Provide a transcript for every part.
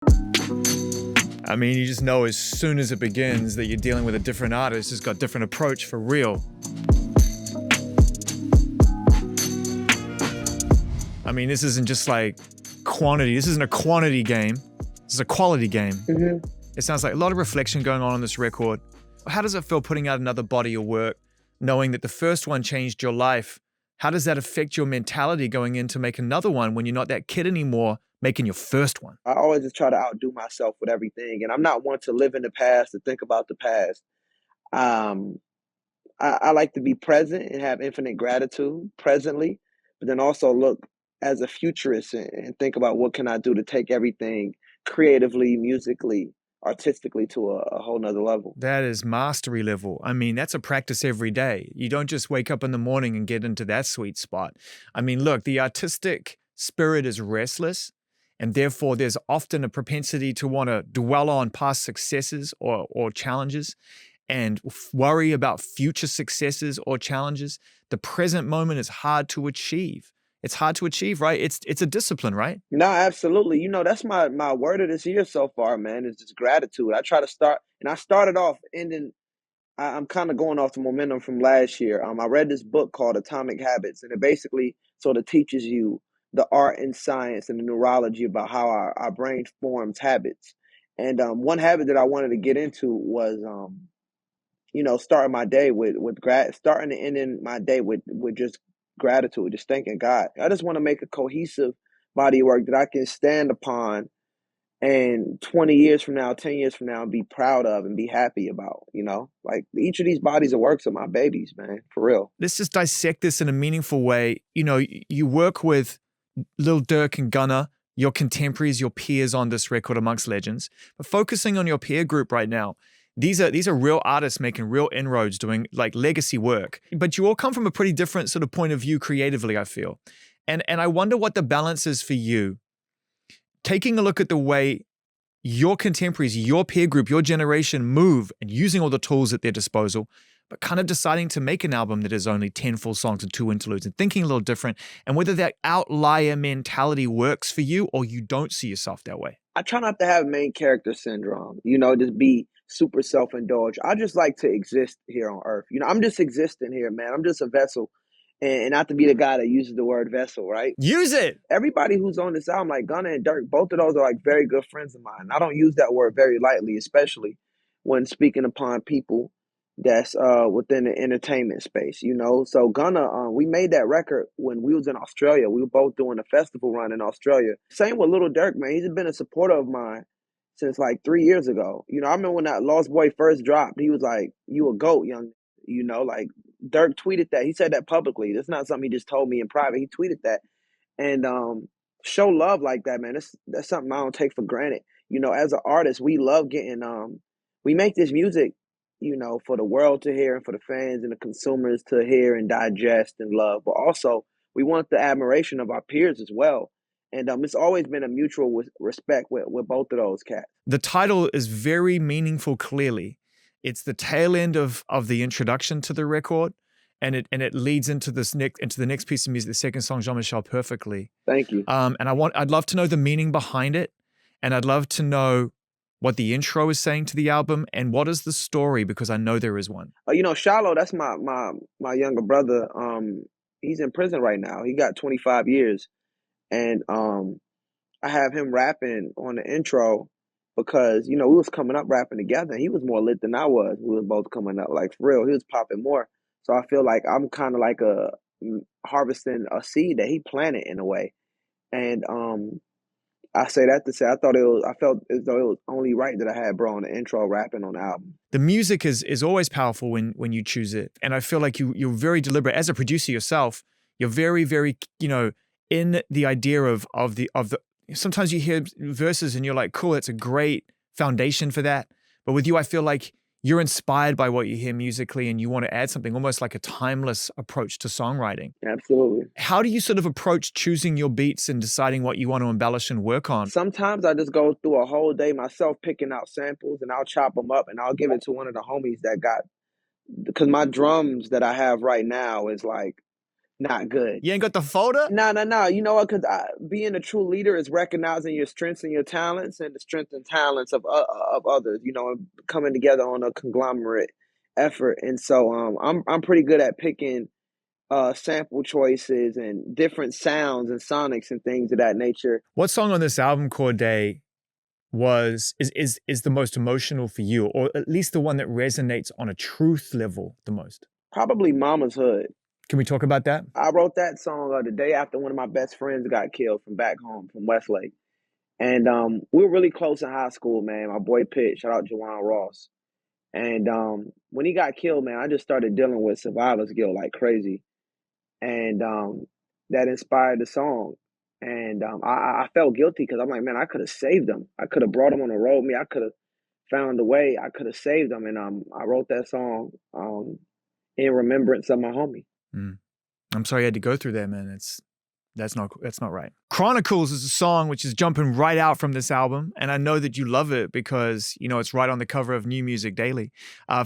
I mean, you just know as soon as it begins that you're dealing with a different artist who's got different approach for real. I mean, this isn't just like quantity. This isn't a quantity game. This is a quality game. Mm-hmm. It sounds like a lot of reflection going on this record. How does it feel putting out another body of work, knowing that the first one changed your life? How does that affect your mentality going in to make another one when you're not that kid anymore making your first one? I always just try to outdo myself with everything, and I'm not one to live in the past, to think about the past. Um, I like to be present and have infinite gratitude presently, but then also look as a futurist and think about what can I do to take everything creatively, musically, artistically to a whole nother level. That is mastery level. I mean, that's a practice every day. You don't just wake up in the morning and get into that sweet spot. I mean, look, the artistic spirit is restless, and therefore there's often a propensity to want to dwell on past successes or challenges and worry about future successes or challenges. The present moment is hard to achieve. It's hard to achieve, right? It's a discipline, right? No, absolutely. That's my word of this year so far, man, is just gratitude. I try to start, and I started off ending. I'm kind of going off the momentum from last year. I read this book called Atomic Habits, and it basically sort of teaches you the art and science and the neurology about how our brain forms habits. And one habit that I wanted to get into was, starting my day starting and ending my day with just gratitude, just thanking God. I just want to make a cohesive body of work that I can stand upon and 20 years from now, 10 years from now, be proud of and be happy about, like each of these bodies of works are my babies, man, for real. Let's just dissect this in a meaningful way. You know, you work with Lil Durk and Gunna, your contemporaries, your peers on this record amongst legends, but focusing on your peer group right now, these are real artists making real inroads, doing like legacy work. But you all come from a pretty different sort of point of view creatively, I feel. And I wonder what the balance is for you. Taking a look at the way your contemporaries, your peer group, your generation move and using all the tools at their disposal, but kind of deciding to make an album that is only 10 full songs and 2 interludes and thinking a little different, and whether that outlier mentality works for you or you don't see yourself that way. I try not to have main character syndrome, just be super self-indulged. I just like to exist here on earth. I'm just existing here, man. I'm just a vessel. And not to be the guy that uses the word vessel, right? Use it. Everybody who's on this album, like Gunna and Dirk, both of those are like very good friends of mine. I don't use that word very lightly, especially when speaking upon people that's within the entertainment space, So Gunna, we made that record when we was in Australia. We were both doing a festival run in Australia. Same with Little Dirk, man. He's been a supporter of mine since like 3 years ago. I remember when that Lost Boy first dropped, he was like, "You a goat, young," like Dirk tweeted that. He said that publicly. That's not something he just told me in private. He tweeted that. And show love like that, man. That's something I don't take for granted. As an artist, we love getting we make this music, for the world to hear and for the fans and the consumers to hear and digest and love. But also we want the admiration of our peers as well. And it's always been a mutual respect with both of those cats. The title is very meaningful, clearly. It's the tail end of the introduction to the record. And it leads into the next piece of music, the second song, Jean-Michel, perfectly. Thank you. And I'd love to know the meaning behind it, and I'd love to know what the intro is saying to the album, and what is the story, because I know there is one. Shallow, that's my younger brother. He's in prison right now. He got 25 years, and I have him rapping on the intro because we was coming up rapping together. And he was more lit than I was. We was both coming up like for real. He was popping more. So I feel like I'm kind of like harvesting a seed that he planted in a way. And I say that to say I felt as though it was only right that I had bro on the intro rapping on the album. The music is always powerful when you choose it, and I feel like you're very deliberate as a producer yourself. You're very, very in the idea of the. Sometimes you hear verses and you're like, cool, that's a great foundation for that. But with you, I feel like you're inspired by what you hear musically and you want to add something almost like a timeless approach to songwriting. Absolutely. How do you sort of approach choosing your beats and deciding what you want to embellish and work on? Sometimes I just go through a whole day myself picking out samples, and I'll chop them up and I'll give it to one of the homies because my drums that I have right now is like not good. You ain't got the folder? No, no, no. You know what? Because being a true leader is recognizing your strengths and your talents, and the strengths and talents of others. You know, and coming together on a conglomerate effort. And so, I'm pretty good at picking sample choices and different sounds and sonics and things of that nature. What song on this album, Cordae, is the most emotional for you, or at least the one that resonates on a truth level the most? Probably Mama's Hood. Can we talk about that? I wrote that song the day after one of my best friends got killed from back home from Westlake. And we were really close in high school, man. My boy Pitt, shout out Jawan Ross. And when he got killed, man, I just started dealing with survivor's guilt like crazy. And that inspired the song. And I felt guilty because I'm like, man, I could have saved him. I could have brought him on the road. I could have found a way. I could have saved him. And I wrote that song in remembrance of my homie. Mm. I'm sorry you had to go through that, man. That's not right. Chronicles is a song which is jumping right out from this album, and I know that you love it because it's right on the cover of New Music Daily,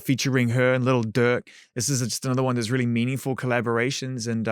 featuring her and Lil Durk. This is just another one that's really meaningful collaborations, and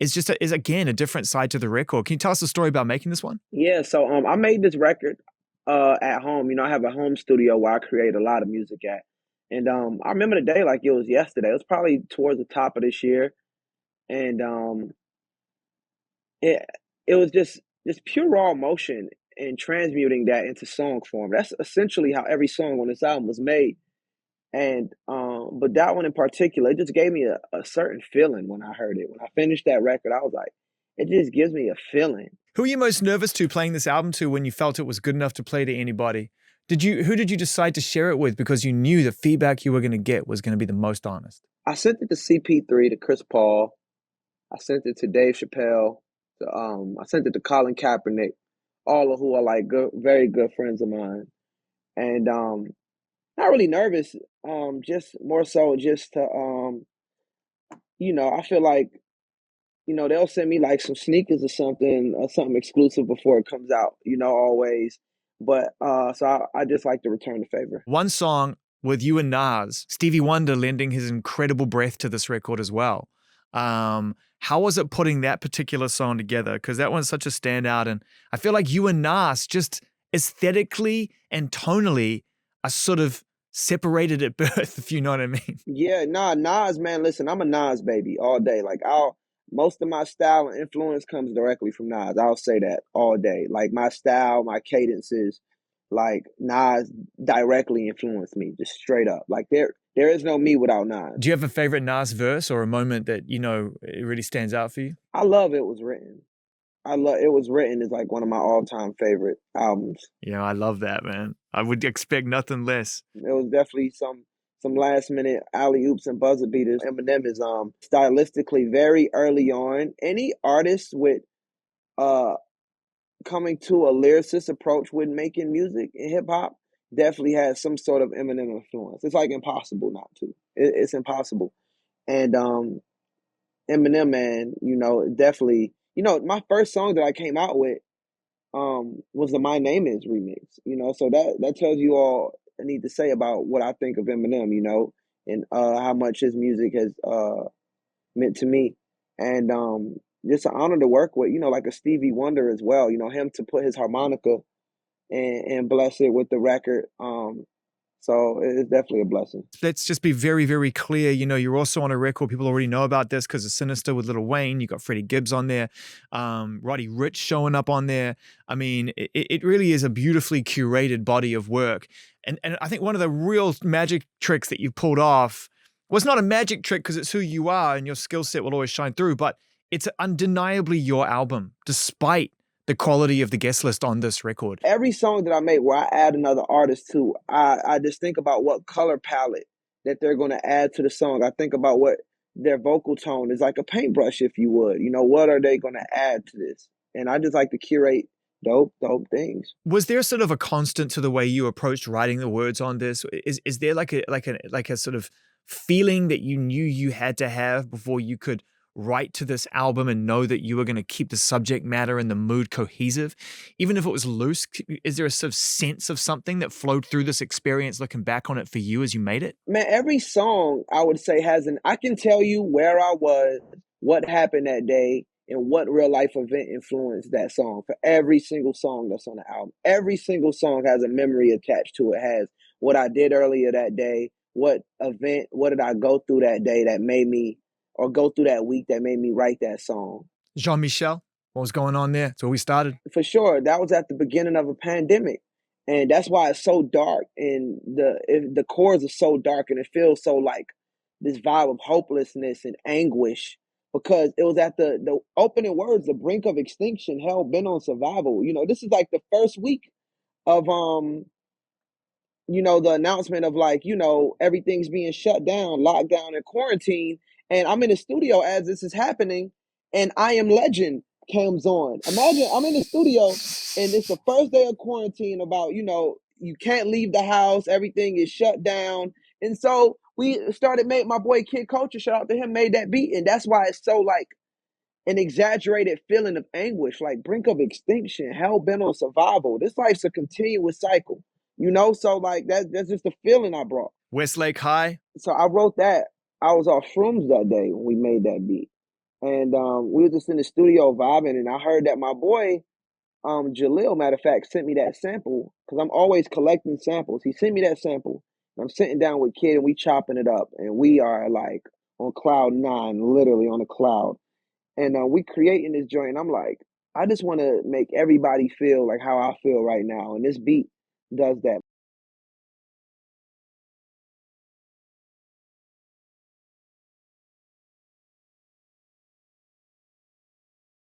is again a different side to the record. Can you tell us the story about making this one? Yeah, so I made this record at home. I have a home studio where I create a lot of music at, and I remember the day like it was yesterday. It was probably towards the top of this year, and it it was just pure raw emotion and transmuting that into song form. That's essentially how every song on this album was made. And but that one in particular, it just gave me a certain feeling when I heard it. When I finished that record, I was like, it just gives me a feeling. Who are you most nervous to playing this album to when you felt it was good enough to play to anybody? Who did you decide to share it with because you knew the feedback you were going to get was going to be the most honest? I sent it to CP3, to Chris Paul. I sent it to Dave Chappelle. I sent it to Colin Kaepernick, all of who are like good, very good friends of mine. And not really nervous, just more so just to I feel like they'll send me like some sneakers or something exclusive before it comes out, always. But so I just like to return the favor. One song with you and Nas, Stevie Wonder lending his incredible breath to this record as well. How was it putting that particular song together? Because that one's such a standout, and I feel like you and Nas just aesthetically and tonally are sort of separated at birth, if you know what I mean. Yeah, nah, Nas, man, listen, I'm a Nas baby all day. Like most of my style and influence comes directly from Nas. I'll say that all day. Like my style, my cadences, like Nas directly influenced me, just straight up. Like there is no me without Nas. Do you have a favorite Nas verse or a moment that it really stands out for you? I love It Was Written. It Was Written is like one of my all-time favorite albums. Yeah, I love that, man. I would expect nothing less. It was definitely some last minute alley oops and buzzer beaters. Eminem is stylistically very early on. Any artist with coming to a lyricist approach with making music in hip hop definitely has some sort of Eminem influence. It's like impossible not to. It's impossible. And Eminem, man, definitely. My first song that I came out with was the My Name Is remix. So that tells you all I need to say about what I think of Eminem. And how much his music has meant to me. And just an honor to work with, like a Stevie Wonder as well. Him to put his harmonica and bless it with the record. So it's definitely a blessing. Let's just be very, very clear. You're also on a record. People already know about this because it's Sinister with Lil Wayne. You got Freddie Gibbs on there, Roddy Ricch showing up on there. I mean, it really is a beautifully curated body of work. And I think one of the real magic tricks that you've pulled off was not a magic trick because it's who you are and your skill set will always shine through, but it's undeniably your album, despite the quality of the guest list on this record. Every song that I make where I add another artist to, I just think about what color palette that they're going to add to the song. I think about what their vocal tone is, like a paintbrush, if you would. What are they going to add to this? And I just like to curate dope things. Was there sort of a constant to the way you approached writing the words on this? Is there like a sort of feeling that you knew you had to have before you could write to this album and know that you were going to keep the subject matter and the mood cohesive, even if it was loose? Is there a sort of sense of something that flowed through this experience looking back on it for you as you made it? Man, every song I would say I can tell you where I was what happened that day and what real life event influenced that song for every single song that's on the album. Every single song has a memory attached to it, has what I did earlier that day, what event, what did I go through that day that made me, or go through that week that made me write that song. Jean-Michel, what was going on there? So we started. For sure, that was at the beginning of a pandemic, and that's why it's so dark, and the chords are so dark, and it feels so like this vibe of hopelessness and anguish, because it was at the opening words, the brink of extinction, hell bent on survival. This is like the first week of the announcement of, like, everything's being shut down, locked down, and quarantine. And I'm in the studio as this is happening, and I Am Legend comes on. Imagine I'm in the studio, and it's the first day of quarantine. About, you can't leave the house, everything is shut down, and so we started. Made my boy Kid Culture, shout out to him, made that beat, and that's why it's so like an exaggerated feeling of anguish, like brink of extinction, hell bent on survival. This life's a continuous cycle, So like that's just the feeling I brought. Westlake High. So I wrote that. I was off shrooms that day when we made that beat, and we were just in the studio vibing, and I heard that my boy Jalil, matter of fact, sent me that sample because I'm always collecting samples. He sent me that sample. And I'm sitting down with Kid and we chopping it up, and we are like on cloud nine, literally on a cloud. And we creating this joint. And I'm like, I just want to make everybody feel like how I feel right now, and this beat does that.